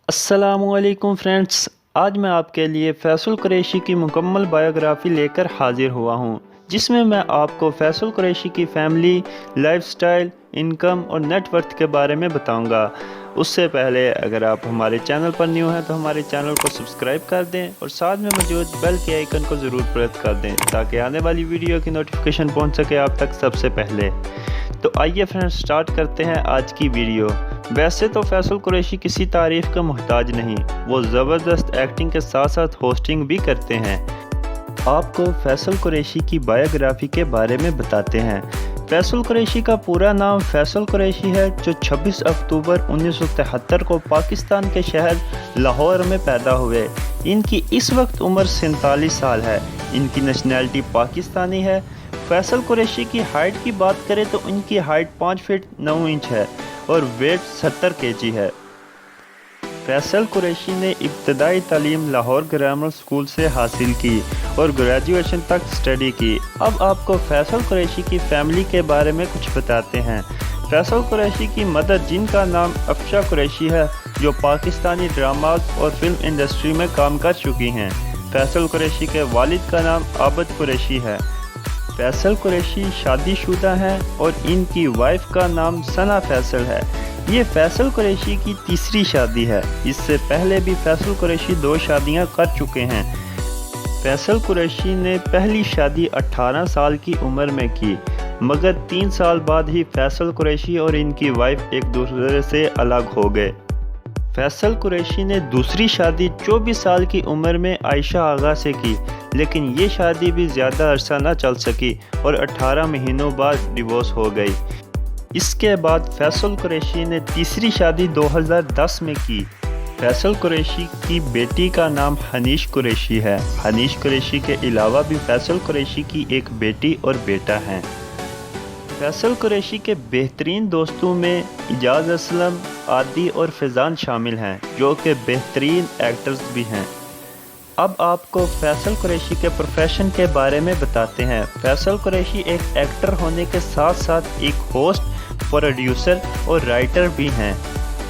अस्सलामुअलैकुम फ्रेंड्स, आज मैं आपके लिए फैसल कुरैशी की मुकम्मल बायोग्राफ़ी लेकर हाजिर हुआ हूँ, जिसमें मैं आपको फैसल कुरैशी की फैमिली, लाइफस्टाइल, इनकम और नेट वर्थ के बारे में बताऊँगा। उससे पहले अगर आप हमारे चैनल पर न्यू हैं तो हमारे चैनल को सब्सक्राइब कर दें और साथ में मौजूद बेल के आइकन को ज़रूर प्रेस कर दें ताकि आने वाली वीडियो की नोटिफिकेशन पहुँच सके आप तक सबसे पहले। तो आइए फ्रेंड्स, स्टार्ट करते हैं आज की वीडियो। वैसे तो फैसल कुरैशी किसी तारीफ़ का मोहताज नहीं, वो ज़बरदस्त एक्टिंग के साथ साथ होस्टिंग भी करते हैं। आपको फैसल कुरैशी की बायोग्राफ़ी के बारे में बताते हैं। फैसल कुरैशी का पूरा नाम फैसल कुरैशी है, जो 26 अक्टूबर 1973 को पाकिस्तान के शहर लाहौर में पैदा हुए। इनकी इस वक्त उम्र 47 साल है। इनकी नेशनैलिटी पाकिस्तानी है। फैसल कुरैशी की हाइट की बात करें तो इनकी हाइट 5 फीट 9 इंच है और वेट 70 kg है। फैसल कुरैशी ने इब्तदाई तालीम लाहौर ग्रामर स्कूल से हासिल की और ग्रेजुएशन तक स्टडी की। अब आपको फैसल कुरैशी की फैमिली के बारे में कुछ बताते हैं। फैसल कुरैशी की मदर, जिनका नाम अफशा कुरैशी है, जो पाकिस्तानी ड्रामाज और फिल्म इंडस्ट्री में काम कर चुकी हैं। फैसल कुरैशी के वालिद का नाम आबद कुरैशी है। फैसल कुरैशी शादीशुदा हैं और इनकी वाइफ का नाम सना फैसल है। ये फैसल कुरैशी की तीसरी शादी है। इससे पहले भी फैसल कुरैशी 2 शादियां कर चुके हैं। फैसल कुरैशी ने पहली शादी 18 साल की उम्र में की, मगर 3 साल बाद ही फैसल कुरैशी और इनकी वाइफ एक दूसरे से अलग हो गए। फैसल कुरैशी ने दूसरी शादी 24 साल की उम्र में आयशा आगा से की, लेकिन ये शादी भी ज़्यादा अरसा न चल सकी और 18 महीनों बाद डिवोर्स हो गई। इसके बाद फैसल कुरैशी ने तीसरी शादी 2010 में की। फैसल कुरैशी की बेटी का नाम हनीश कुरैशी है। हनीश कुरैशी के अलावा भी फैसल कुरैशी की एक बेटी और बेटा हैं। फैसल कुरैशी के बेहतरीन दोस्तों में इजाज़, असलम, आदि और फैज़ान शामिल हैं, जो कि बेहतरीन एक्टर्स भी हैं। अब आपको फैसल कुरैशी के प्रोफेशन के बारे में बताते हैं। फैसल कुरैशी एक एक्टर होने के साथ साथ एक होस्ट, प्रोड्यूसर और राइटर भी हैं।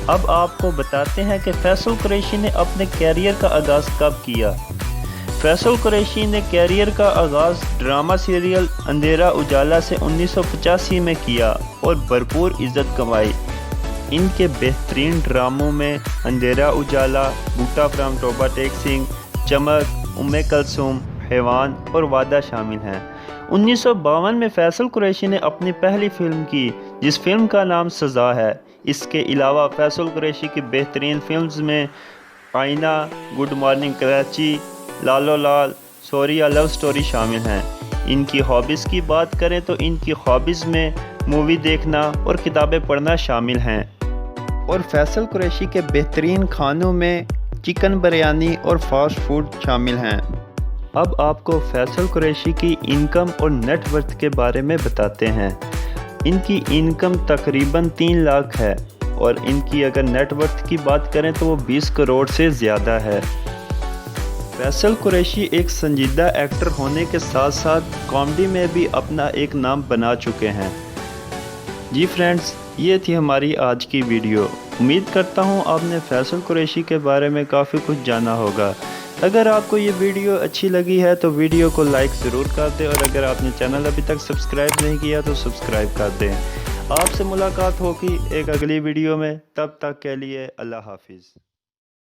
अब आपको बताते हैं कि फैसल कुरैशी ने अपने कैरियर का आगाज़ कब किया। फैसल कुरैशी ने कैरियर का आगाज़ ड्रामा सीरियल अंधेरा उजाला से 1985 में किया और भरपूर इज़्ज़त कमाई। इनके बेहतरीन ड्रामों में अंधेरा उजाला, बूटा फ्रॉम टोबा टेक सिंह, चमक, उम्मे कलसूम, हैवान और वादा शामिल हैं। 1952 में फैसल कुरैशी ने अपनी पहली फिल्म की, जिस फिल्म का नाम सज़ा है। इसके अलावा फैसल कुरैशी की बेहतरीन फिल्म्स में आईना, गुड मॉर्निंग कराची, लालो लाल, सॉरी अ लव स्टोरी शामिल हैं। इनकी हॉबीज़ की बात करें तो इनकी हॉबीज़ में मूवी देखना और किताबें पढ़ना शामिल हैं। और फैसल कुरैशी के बेहतरीन खानों में चिकन बिरयानी और फास्ट फूड शामिल हैं। अब आपको फैसल कुरैशी की इनकम और नेट वर्थ के बारे में बताते हैं। इनकी इनकम तकरीबन 3 लाख है और इनकी अगर नेट वर्थ की बात करें तो वो 20 करोड़ से ज़्यादा है। फैसल कुरैशी एक संजीदा एक्टर होने के साथ साथ कॉमेडी में भी अपना एक नाम बना चुके हैं। जी फ्रेंड्स, ये थी हमारी आज की वीडियो। उम्मीद करता हूँ आपने फैसल कुरैशी के बारे में काफ़ी कुछ जाना होगा। अगर आपको ये वीडियो अच्छी लगी है तो वीडियो को लाइक ज़रूर कर दें और अगर आपने चैनल अभी तक सब्सक्राइब नहीं किया तो सब्सक्राइब कर दें। आपसे मुलाकात होगी एक अगली वीडियो में। तब तक के लिए अल्लाह हाफिज़।